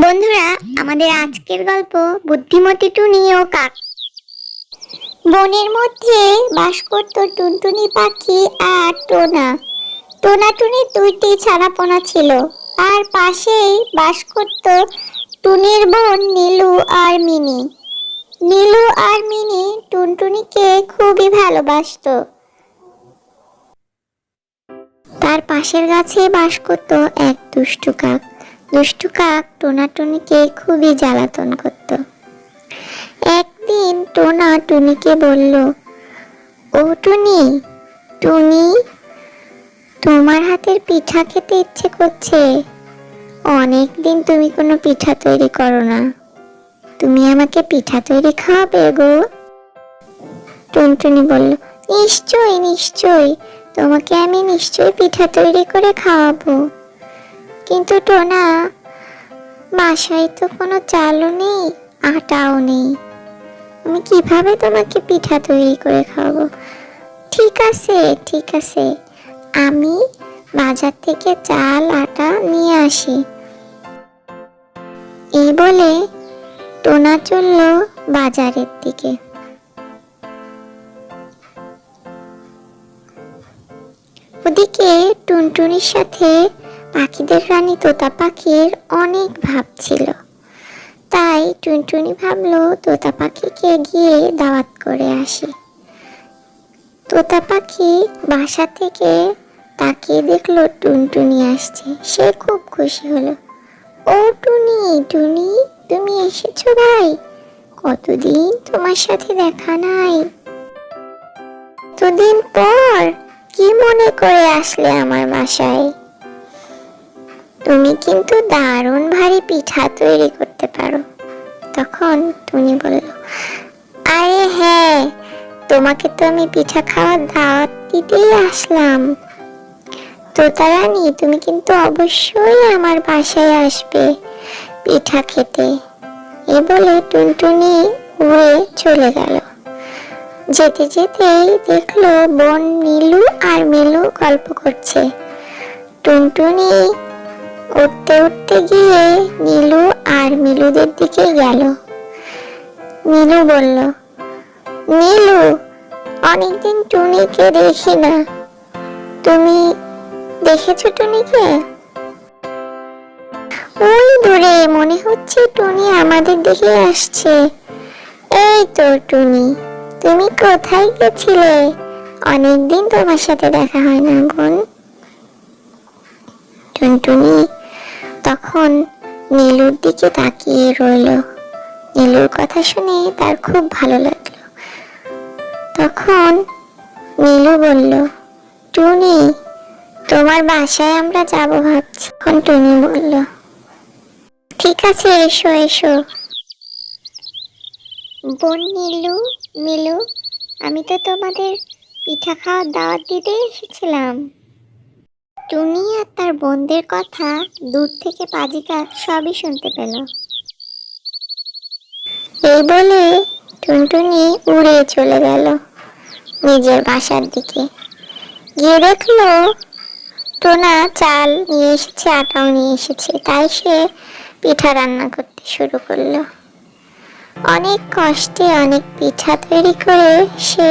বন্ধুরা, আমাদের আজকের গল্প বুদ্ধিমতী টুনি ও কাক। বনের মধ্যে বাস করত টুনটুনি পাখি আর টোনা। টোনা টুনির দুইটি ছানাপোনা ছিল। আর পাশেই বাস করত টুনির বোন নীলু আর মিনি। নীলু আর মিনি টুনটুনিকে খুবই ভালোবাসতো। তার পাশের গাছে বাস করত এক দুষ্টু কাক। দুষ্টু কাক টোনা টুনিকে খুবই জ্বালাতন করত। একদিন টোনা টুনিকে বলল, ও টুনি, টুনি, তোমার হাতের পিঠা খেতে ইচ্ছে করছে। অনেকদিন তুমি কোনো পিঠা তৈরি করো না, তুমি আমাকে পিঠা তৈরি খাওয়াবে গো? টুনটুনি বলল, নিশ্চয়ই নিশ্চয়ই, তোমাকে আমি নিশ্চয়ই পিঠা তৈরি করে খাওয়াবো। কিন্তু টোনা, বাসায় তো কোনো চালও নেই, আটাও নেই, আমি কিভাবে তোমাকে পিঠা তৈরি করে খাওয়াবো? ঠিক আছে ঠিক আছে, আমি বাজার থেকে চাল আটা নিয়ে আসি। এই বলে টোনা চলল বাজারের দিকে। ওদিকে টুনটুনির সাথে পাখিদের রানী তোতা পাখির অনেক ভাব ছিল। তাই টুনটুনি ভাবলো তোতা পাখিকে গিয়ে দাওয়াত করে আসি। তোতা পাখি বাসা থেকে তাকিয়ে দেখলো টুনটুনি আসছে। সে খুব খুশি হলো। ও টুনি, টুনি, তুমি এসেছো ভাই? কতদিন তোমার সাথে দেখা নাই। এতদিন পর কি মনে করে আসলে আমার বাসায়? তুমি কিন্তু দারুণ ভারী পিঠা তৈরি করতে পারো। তখন টুনি বলল, আরে হ্যাঁ, তোমাকে তো আমি পিঠা খাওয়ার দাওয়াত দিতেই আসলাম। তোতা রানী, তুমি কিন্তু অবশ্যই আমার বাসায় আসবে পিঠা খেতে। এ বলে টুনটুনি উড়ে চলে গেল। যেতে যেতেই দেখলো বোন নীলু আর মিলু গল্প করছে। টুনটুনি উঠতে উঠতে গিয়ে নীলু আর মিলুদের দিকে গেল। নীলু বলল, নীলু, অনেকদিন টুনিকে দেখি না, তুমি দেখেছো টুনিকে? ওই দূরে, মনে হচ্ছে টুনি আমাদের দিকে আসছে। এই তো টুনি, তুমি কোথায় গেছিলে? অনেকদিন তোমার সাথে দেখা হয় না বোন। টুনটুনি তখন নীলুর দিকে তাকিয়ে রইল। নীলুর কথা শুনে তার খুব ভালো লাগলো। তখন নীলু বলল, টুনি, তোমার বাসায় আমরা যাব ভাবছি। তখন টুনি বলল, ঠিক আছে, এসো এসো। বোন নীলু, মিলু, আমি তো তোমাদের পিঠা খাওয়ার দাওয়াত দিতে এসেছিলাম। টুনি আর তার বোনদের কথা দূর থেকে পাজি কাক সবই শুনতে পেল। এই বলে টুনটুনি উড়ে চলে গেল নিজের বাসার দিকে। গিয়ে দেখলো টোনা চাল নিয়ে এসেছে, আটাও নিয়ে এসেছে। তাই সে পিঠা রান্না করতে শুরু করলো। অনেক কষ্টে অনেক পিঠা তৈরি করে সে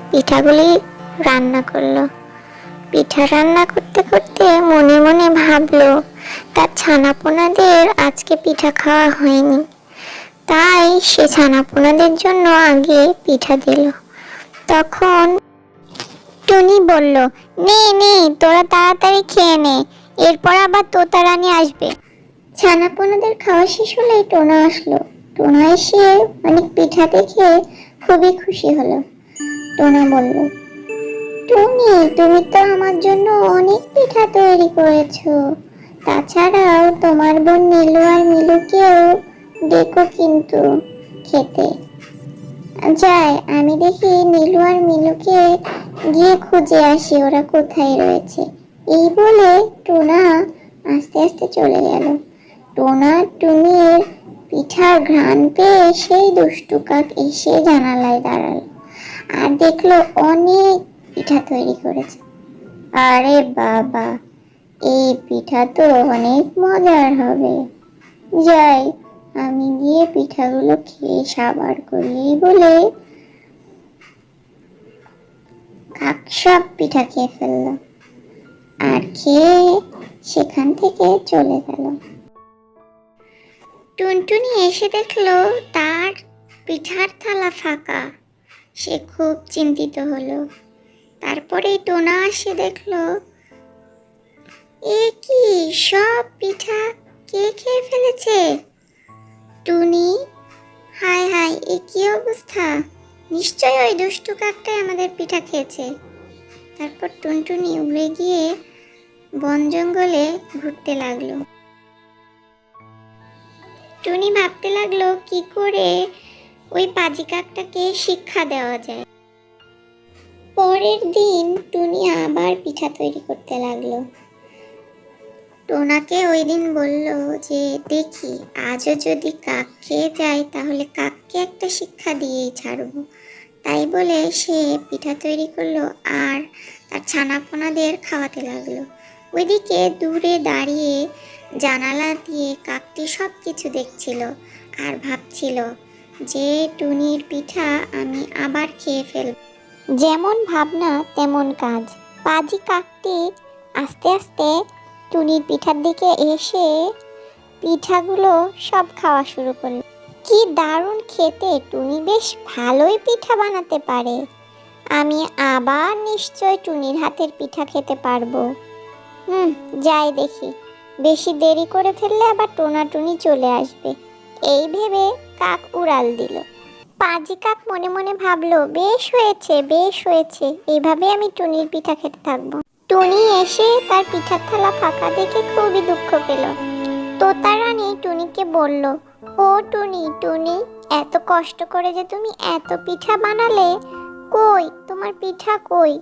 পিঠাগুলি রান্না করলো। পিঠা রান্না করতে করতে মনে মনে ভাবলো তার ছানাপোনাদের আজকে পিঠা খাওয়া হয়নি, তাই সে ছানাপোনাদের জন্য আগে পিঠা দিল। তখন টুনি বলল, নে নে, তোরা তাড়াতাড়ি খেয়ে নে, এরপর আবার তোতা রানী আসবে। ছানাপোনাদের খাওয়া শেষ হলে টোনা আসলো। টোনা এসে অনেক পিঠা দেখে খুবই খুশি হলো। টোনা বলল, টুনি, তুমি তো আমার জন্য অনেক পিঠা তৈরি করেছো। তাছাড়াও তোমার বোন নীলু আর মিলুকেও ডেকো কিন্তু খেতে। যাই, আমি দেখি নীলু আর মিলুকে গিয়ে খুঁজে আসি ওরা কোথায় রয়েছে। এই বলে টোনা আস্তে আস্তে চলে গেল। টোনা টুনির পিঠার ঘ্রাণ পেয়ে সেই দুষ্টু কাক এসে জানালায় দাঁড়ালো আর দেখলো অনেক পিঠা তৈরি করেছে। আরে বাবা, এই পিঠা তো অনেক মজার হবে। যাই, আমি গিয়ে পিঠাগুলো খেয়ে সাবার করি। এই বলে কাক সব পিঠা খেয়ে ফেললো আর খেয়ে সেখান থেকে চলে গেল। টুনটুনি এসে দেখলো তার পিঠার থালা ফাঁকা। সে খুব চিন্তিত হলো। তারপরে টোনা এসে দেখলো, এ কি, সব পিঠা কে খেয়ে ফেলেছে? টুনি, হায় হায়, এ কি অবস্থা! নিশ্চয় ওই দুষ্টু কাকটাই আমাদের পিঠা খেয়েছে। তারপর টুনটুনি উড়ে গিয়ে বন জঙ্গলে ঘুরতে লাগলো। টুনি ভাবতে লাগলো কি করে ওই পাজি কাকটাকে শিক্ষা দেওয়া যায়। পরের দিন টুনি আবার পিঠা তৈরি করতে লাগলো। টোনাকে ওই দিন বলল যে, দেখি আজও যদি কাক খেয়ে যায় তাহলে কাককে একটা শিক্ষা দিয়েই ছাড়বো। তাই বলে সে পিঠা তৈরি করলো আর তার ছানাপোনাদের খাওয়াতে লাগলো। ওইদিকে দূরে দাঁড়িয়ে জানালা দিয়ে কাকটি সব কিছু দেখছিল আর ভাবছিল যে টুনির পিঠা আমি আবার খেয়ে ফেলব। যেমন ভাবনা তেমন কাজ। পাজি কাকটি আস্তে আস্তে টুনির পিঠার দিকে এসে পিঠাগুলো সব খাওয়া শুরু করলো। কি দারুণ খেতে! টুনি বেশ ভালোই পিঠা বানাতে পারে। আমি আবার নিশ্চয় টুনির হাতের পিঠা খেতে পারবো। যাই দেখি, বেশি দেরি করে ফেললে আবার টোনা টুনি চলে আসবে। এই ভেবে কাক উড়াল দিল। পাজি কাক মনে মনে ভাবলো, বেশ হয়েছে, বেশ হয়েছে, এইভাবে আমি টুনির পিঠা খেতে থাকবো। টুনি এসে তার পিঠার থালা ফাঁকা দেখে খুবই দুঃখ পেল। তোতা রানী টুনিকে বলল, ও টুনি, টুনি, এত কষ্ট করে যে তুমি এত পিঠা বানালে, কই তোমার পিঠা কই?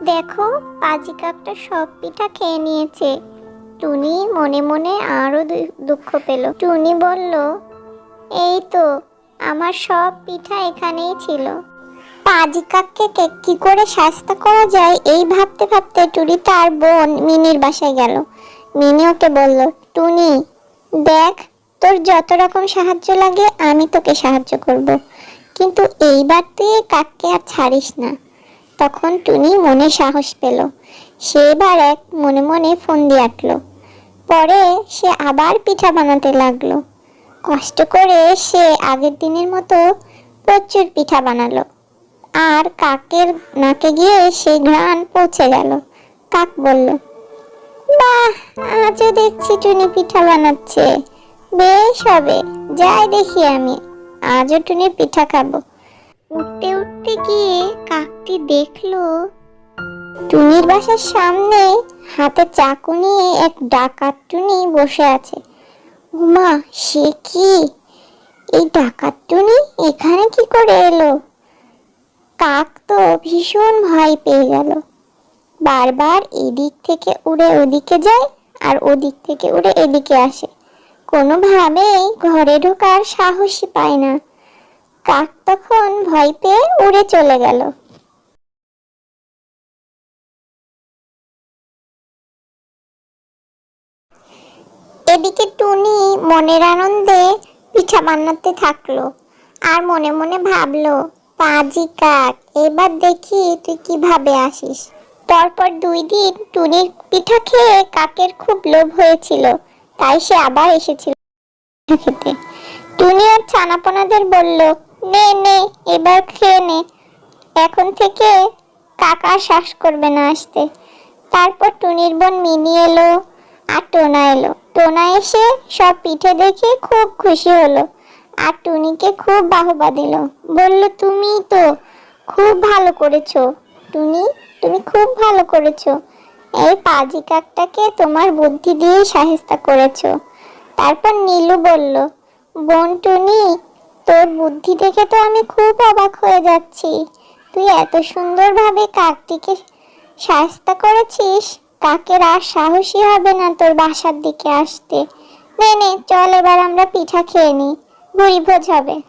দেখো, পাজি কাকটা সব পিঠা খেয়ে নিয়েছে। টুনি মনে মনে আরো দুঃখ পেল। টুনি বলল, এই তো, আমার সব পিঠা এখানেই ছিল। পাজি কাককে কি করে শাস্তি করা যায় এই ভাবতে ভাবতে টুনি তার বোন মিনির বাসায় গেল। মিনি ওকে বলল, টুনি, দেখ, তোর যত রকম সাহায্য লাগে আমি তোকে সাহায্য করব, কিন্তু এইবার তুই কাককে আর ছাড়িস না। তখন টুনি মনে সাহস পেল। সে এবার এক মনে মনে ফন্দি আঁটলো। পরে সে আবার পিঠা বানাতে লাগলো। কষ্ট করে সে আগের দিনের মতো প্রচুর পিঠা বানালো আর কাকের নাকে গিয়ে সেই ঘ্রাণ পৌঁছে গেল। কাক বলল, বাহ, আজও দেখছি টুনি পিঠা বানাচ্ছে, বেশ হবে, যাই দেখি আমি আজও টুনির পিঠা খাবো। উঠতে উঠতে গিয়ে কাকটি দেখলো টুনির বাসার সামনে হাতে চাকু নিয়ে এক ডাকাত টুনি বসে আছে। উমা, সে কি! এই ডাকাত টুনি এখানে কি করে এলো? কাক তো ভীষণ ভয় পেয়ে গেল। বারবার এদিক থেকে উড়ে ওদিকে যায় আর ওদিক থেকে উড়ে এদিকে আসে। কোনোভাবেই ঘরে ঢোকার সাহসই পায় না। কাক তখন ভয় পেয়ে উড়ে চলে গেল। এদিকে টুনি মনের আনন্দে পিঠা বানাতে থাকলো আর মনে মনে ভাবলো, পাজি কাক, এবার দেখি তুই কিভাবে আসিস। পরপর 2 দিন টুনির পিঠা খেয়ে কাকের খুব লোভ হয়েছিল, তাই সে আবার এসেছিল পিঠা খেতে। টুনি আর ছানাপোনাদের বলল, নে নে, এবার খেয়ে নে, এখন থেকে কাক আর শ্বাস করবে না আসতে। তারপর টুনির বোন মিনি এলো আর টোনা এলো। টোনা এসে সব পিঠে দেখে খুব খুশি হলো আর টুনিকে খুব বাহবা দিল। বলল, তুমি তো খুব ভালো করেছো টুনি, তুমি খুব ভালো করেছো। এই পাজি কাকটাকে তোমার বুদ্ধি দিয়ে সাহেস্তা করেছো। তারপর নীলু বলল, বোন টুনি, তোর বুদ্ধি দেখে তো আমি খুব অবাক হয়ে যাচ্ছি। তুই এত সুন্দরভাবে কাকটিকে সাহেস্তা করেছিস, কাকের আর সাহসই হবে না তোর বাসার দিকে আসতে। নে নে, চল এবার আমরা পিঠা খেয়ে নিই, ভুরি ভোজ হবে।